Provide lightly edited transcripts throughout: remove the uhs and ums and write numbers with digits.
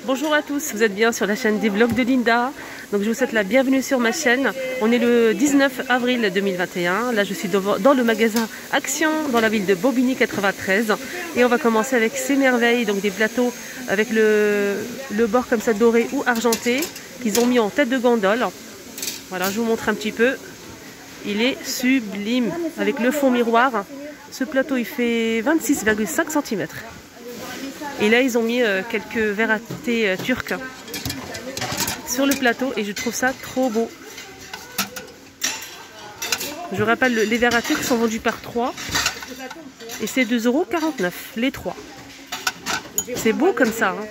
Bonjour à tous, vous êtes bien sur la chaîne des vlogs de Linda. Donc je vous souhaite la bienvenue sur ma chaîne. On est le 19 avril 2021. Là je suis dans le magasin Action dans la ville de Bobigny 93. Et on va commencer avec ces merveilles, donc des plateaux avec le bord comme ça doré ou argenté qu'ils ont mis en tête de gondole. Voilà, je vous montre un petit peu. Il est sublime avec le fond miroir. Ce plateau il fait 26,5 cm. Et là, ils ont mis quelques verres à thé turcs sur le plateau et je trouve ça trop beau. Je rappelle, les verres à thé sont vendus par 3 et c'est 2,49 € les 3. C'est beau comme ça. Hein.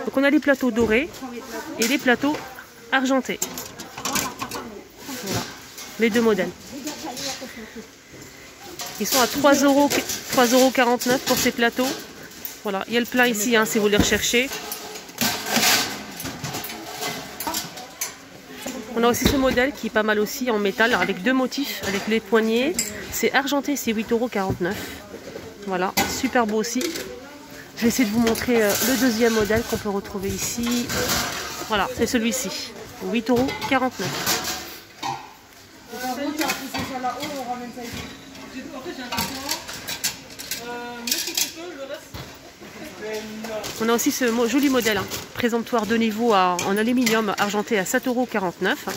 Donc on a les plateaux dorés et les plateaux argentés. Voilà, les deux modèles. Ils sont à 3,49 € pour ces plateaux. Voilà, il y a le plein ici hein, si vous les recherchez. On a aussi ce modèle qui est pas mal aussi en métal avec deux motifs avec les poignées. C'est argenté, c'est 8,49 €. Voilà, super beau aussi. Je vais essayer de vous montrer le deuxième modèle qu'on peut retrouver ici. Voilà, c'est celui-ci, 8,49 €. On a aussi ce joli modèle, hein, présentoir de niveau en aluminium argenté à 7,49 €.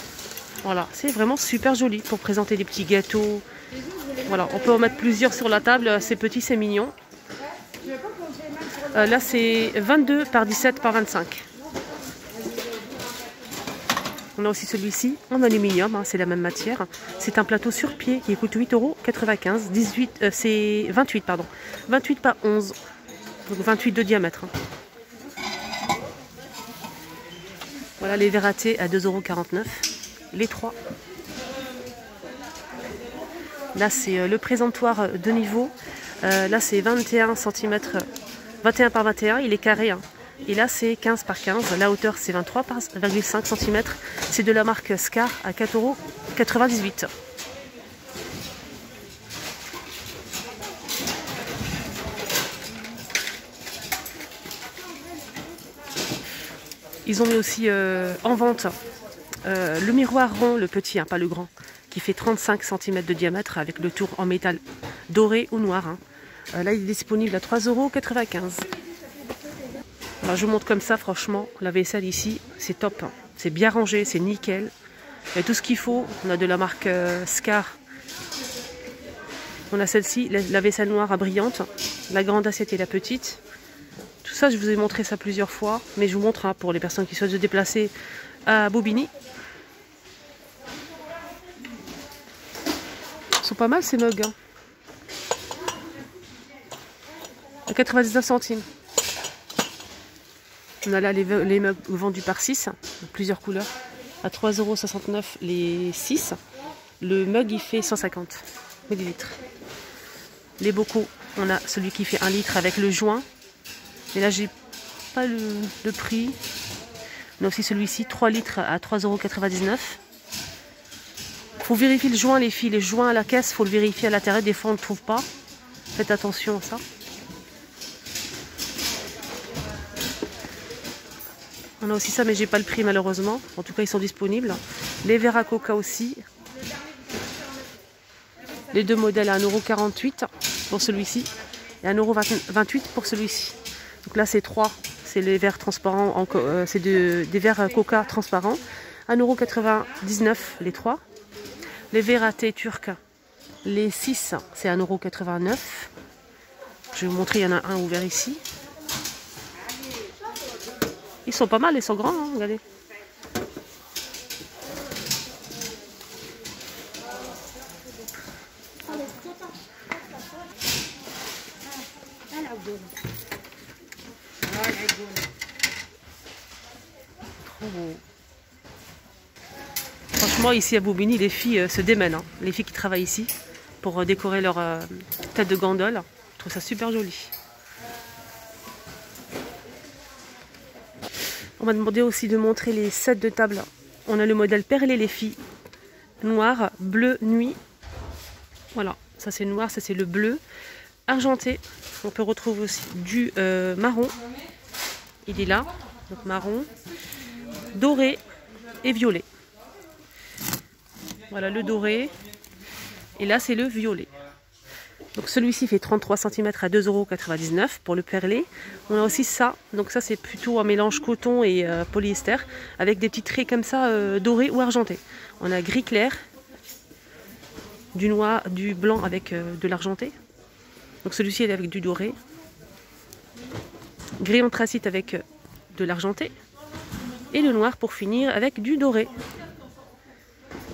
Voilà, c'est vraiment super joli pour présenter des petits gâteaux. Voilà, on peut en mettre plusieurs sur la table, c'est petit, c'est mignon. Là, c'est 22 par 17 par 25. On a aussi celui-ci en aluminium, hein, c'est la même matière. C'est un plateau sur pied qui coûte 8,95 €. C'est 28, pardon. 28 par 11. Donc 28 de diamètre. Voilà les verres à thé à 2,49 €. Les 3. Là c'est le présentoir de niveau. Là c'est 21 cm, 21 par 21, il est carré. Hein. Et là c'est 15 par 15. La hauteur c'est 23,5 cm. C'est de la marque Scar à 4,98 €. Ils ont mis aussi en vente le miroir rond, le petit, hein, pas le grand, qui fait 35 cm de diamètre avec le tour en métal doré ou noir. Hein. Là, il est disponible à 3,95 €. Alors, je vous montre comme ça, franchement, la vaisselle ici, c'est top. Hein. C'est bien rangé, c'est nickel. Il y a tout ce qu'il faut. On a de la marque Scar. On a celle-ci, la vaisselle noire à brillante, la grande assiette et la petite. Tout ça, je vous ai montré ça plusieurs fois, mais je vous montre hein, pour les personnes qui souhaitent se déplacer à Bobigny. Ils sont pas mal ces mugs. Hein. À 99 centimes. On a là les mugs vendus par 6, plusieurs couleurs. À 3,69 € les 6. Le mug, il fait 150 ml. Les bocaux, on a celui qui fait 1 litre avec le joint. Et là, j'ai pas le prix. On a aussi celui-ci, 3 litres à 3,99 €. Faut vérifier le joint, les filles. Les joints à la caisse, faut le vérifier à l'intérieur. Des fois, on ne trouve pas. Faites attention à ça. On a aussi ça, mais j'ai pas le prix malheureusement. En tout cas, ils sont disponibles. Les verres à coca aussi. Les deux modèles à 1,48 € pour celui-ci et 1,28 € pour celui-ci. Donc là, c'est 3. C'est les verres transparents, c'est des verres coca transparents. 1,99 € les 3. Les verres à thé turcs, les 6, c'est 1,89 €. Je vais vous montrer, il y en a un ouvert ici. Ils sont pas mal, ils sont grands, hein, regardez. Trop beau. Franchement, ici à Bobigny, les filles se démènent. Hein. Les filles qui travaillent ici pour décorer leur tête de gondole. Je trouve ça super joli. On m'a demandé aussi de montrer les sets de table. On a le modèle perlé les filles. Noir, bleu, nuit. Voilà, ça c'est noir, ça c'est le bleu. Argenté, on peut retrouver aussi du marron. Il est là. Donc marron, doré et violet. Voilà le doré. Et là c'est le violet. Donc celui-ci fait 33 cm à 2,99 € pour le perlé. On a aussi ça, donc ça c'est plutôt un mélange coton et polyester avec des petits traits comme ça dorés ou argentés. On a gris clair, du noir, du blanc avec de l'argenté. Donc celui-ci est avec du doré. Gris anthracite avec de l'argenté. Et le noir pour finir avec du doré.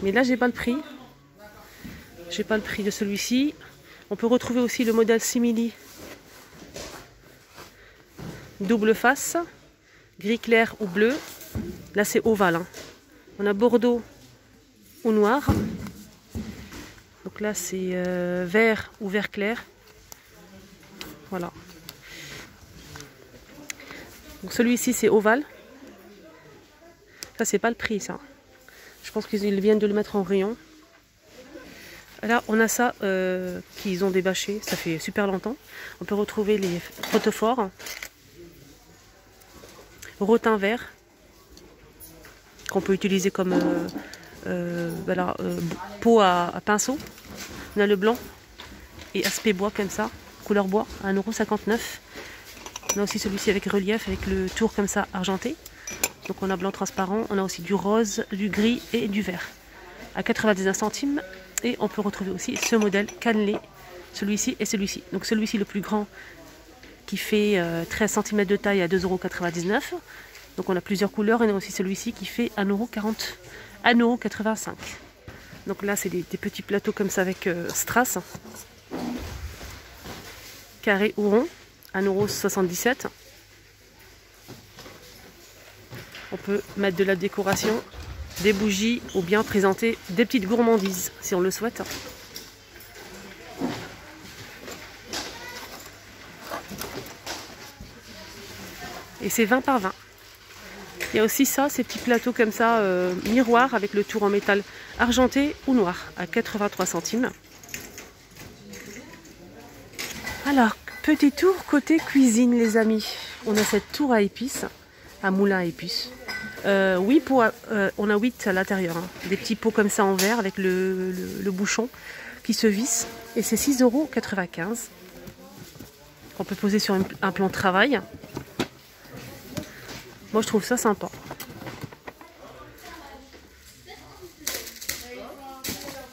Mais là j'ai pas le prix. J'ai pas le prix de celui-ci. On peut retrouver aussi le modèle simili double face, gris clair ou bleu. Là c'est ovale. Hein. On a bordeaux ou noir. Donc là c'est vert ou vert clair. Voilà. Donc celui-ci c'est ovale. Ça c'est pas le prix ça. Je pense qu'ils viennent de le mettre en rayon. Là, on a ça qu'ils ont débâché, ça fait super longtemps. On peut retrouver les photophores, rotin vert, qu'on peut utiliser comme pot à pinceau. On a le blanc et aspect bois comme ça, couleur bois, à 1,59 €. On a aussi celui-ci avec relief, avec le tour comme ça argenté. Donc on a blanc transparent, on a aussi du rose, du gris et du vert. À 99 centimes. Et on peut retrouver aussi ce modèle cannelé, celui-ci et celui-ci. Donc celui-ci le plus grand qui fait 13 cm de taille à 2,99 €. Donc on a plusieurs couleurs et on a aussi celui-ci qui fait 1,40 €, 1,85 €. Donc là c'est des petits plateaux comme ça avec strass, carré ou rond, 1,77 €. On peut mettre de la décoration, des bougies ou bien présenter des petites gourmandises si on le souhaite. Et c'est 20 par 20. Il y a aussi ça, ces petits plateaux comme ça, miroirs avec le tour en métal argenté ou noir à 83 centimes. Alors, petit tour côté cuisine les amis. On a cette tour à épices, à moulin à épices. On a 8 à l'intérieur, hein. Des petits pots comme ça en verre avec le bouchon qui se visse et c'est 6,95 €. On peut poser sur un plan de travail. Moi je trouve ça sympa.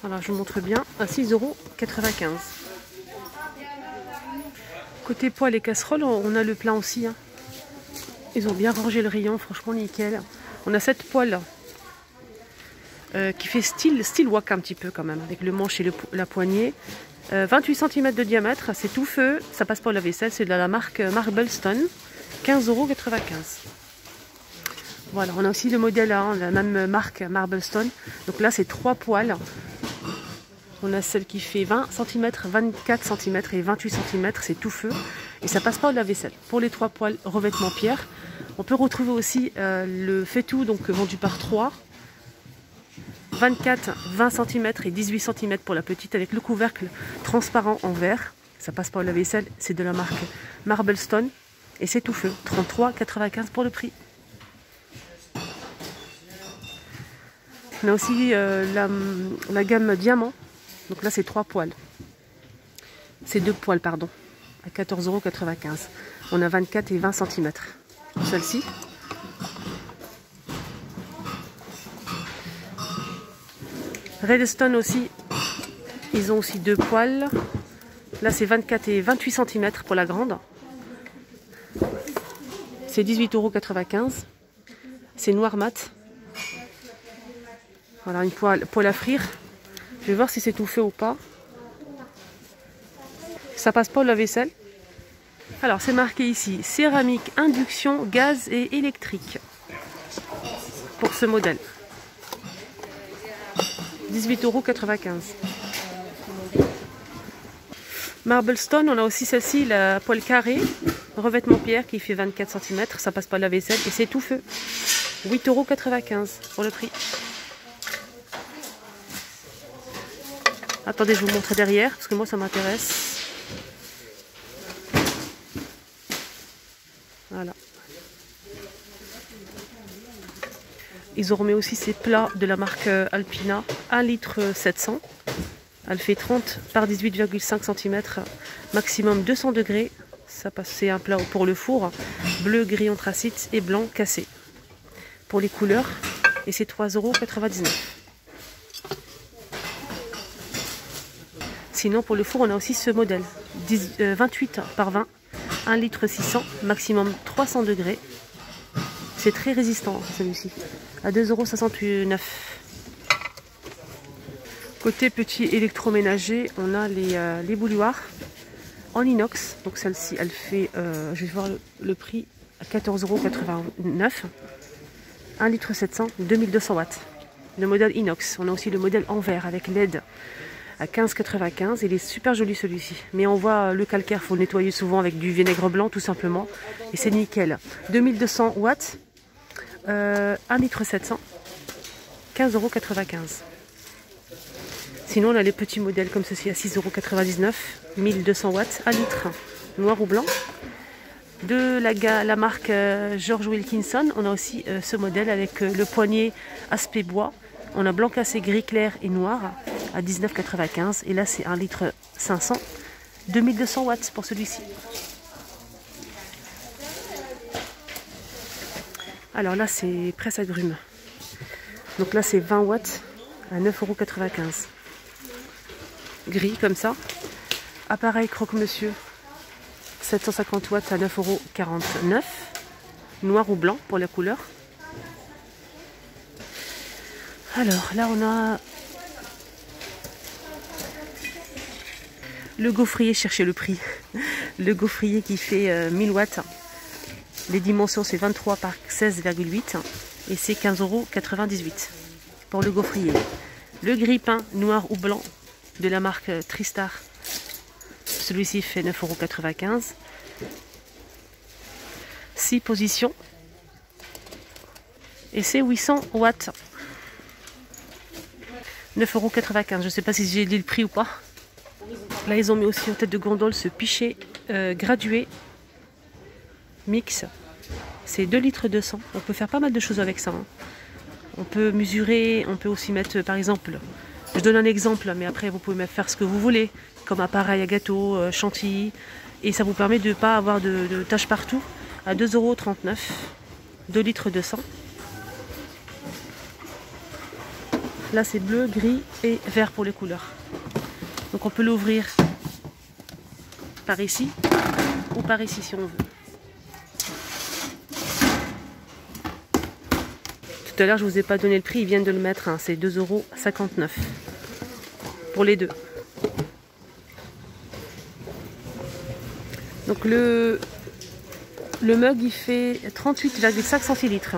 Voilà, je vous montre bien à 6,95 €. Côté poêle et casseroles, on a le plein aussi, hein. Ils ont bien rangé le rayon, franchement nickel. On a cette poêle qui fait style wok un petit peu quand même, avec le manche et la poignée. 28 cm de diamètre, c'est tout feu, ça passe pas au lave-vaisselle, c'est de la marque Marblestone, 15,95 €. Voilà, on a aussi le modèle, hein, la même marque Marblestone. Donc là c'est 3 poêles. On a celle qui fait 20 cm, 24 cm et 28 cm, c'est tout feu. Et ça passe pas au lave-vaisselle. Pour les 3 poêles revêtement pierre, on peut retrouver aussi le fait-tout, donc vendu par 3. 24, 20 cm et 18 cm pour la petite avec le couvercle transparent en verre. Ça passe pas au lave-vaisselle, c'est de la marque Marblestone. Et c'est tout feu, 33,95 € pour le prix. On a aussi la gamme diamant. Donc là c'est 3 poêles. C'est 2 poêles, pardon. À 14,95 €. On a 24 et 20 cm. Celle-ci. Redstone aussi. Ils ont aussi 2 poêles. Là c'est 24 et 28 cm pour la grande. C'est 18,95 €. C'est noir mat. Voilà une poêle à frire. Je vais voir si c'est tout feu ou pas. Ça passe pas au lave-vaisselle. Alors c'est marqué ici céramique, induction, gaz et électrique. Pour ce modèle. 18,95 €. Marblestone, on a aussi celle-ci, la poêle carrée, revêtement pierre qui fait 24 cm. Ça passe pas au lave-vaisselle et c'est tout feu. 8,95 € pour le prix. Attendez, je vous montre derrière, parce que moi ça m'intéresse. Voilà. Ils ont remis aussi ces plats de la marque Alpina, 1 litre 700. Elle fait 30 par 18,5 cm, maximum 200 degrés. Ça passe, c'est un plat pour le four, bleu, gris anthracite et blanc cassé. Pour les couleurs, et c'est 3,99 €. Sinon pour le four, on a aussi ce modèle, 28 par 20, 1 litre 600, maximum 300 degrés. C'est très résistant celui-ci, à 2,69 €. Côté petit électroménager, on a les bouilloires en inox. Donc celle-ci, elle fait, je vais voir le prix, à 14,89 €. 1 litre 700, 2200 watts. Le modèle inox. On a aussi le modèle en verre avec LED à 15,95 €. Il est super joli celui-ci. Mais on voit le calcaire, il faut le nettoyer souvent avec du vinaigre blanc tout simplement. Et c'est nickel. 2200 watts, 1 litre 700, 15,95 €. Sinon, on a les petits modèles comme ceci à 6,99 €, 1200 watts, 1 litre, noir ou blanc. De la marque George Wilkinson, on a aussi ce modèle avec le poignet aspect bois. On a blanc cassé, gris clair et noir à 19,95 €. Et là, c'est 1 litre 500, 2200 watts pour celui-ci. Alors là, c'est presse agrumes. Donc là, c'est 20 watts à 9,95 €. Gris comme ça. Appareil croque-monsieur, 750 watts à 9,49 €. Noir ou blanc pour la couleur. Alors là, on a le gaufrier, cherchez le prix. Le gaufrier qui fait 1000 watts. Les dimensions, c'est 23 par 16,8 et c'est 15,98 € pour le gaufrier. Le grille-pain noir ou blanc de la marque Tristar. Celui-ci fait 9,95 €. 6 positions. Et c'est 800 watts. 9,95 €. Je ne sais pas si j'ai dit le prix ou pas. Là, ils ont mis aussi en tête de gondole ce pichet gradué mix. C'est 2 litres 200. On peut faire pas mal de choses avec ça. On peut mesurer, on peut aussi mettre par exemple, je donne un exemple, mais après vous pouvez faire ce que vous voulez, comme appareil à gâteau, chantilly, et ça vous permet de ne pas avoir de taches partout, à 2,39 €, 2 litres 200. Là c'est bleu, gris et vert pour les couleurs. Donc on peut l'ouvrir par ici, ou par ici si on veut. Tout à l'heure, je ne vous ai pas donné le prix, ils viennent de le mettre, hein, c'est 2,59 € pour les deux. Donc le mug, il fait 38,5 centilitres.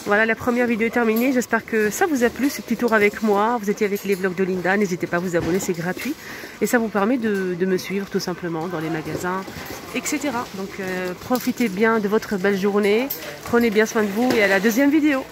Voilà, la première vidéo est terminée. J'espère que ça vous a plu, ce petit tour avec moi. Vous étiez avec les vlogs de Linda. N'hésitez pas à vous abonner, c'est gratuit. Et ça vous permet de me suivre tout simplement dans les magasins, etc. Donc profitez bien de votre belle journée. Prenez bien soin de vous et à la deuxième vidéo.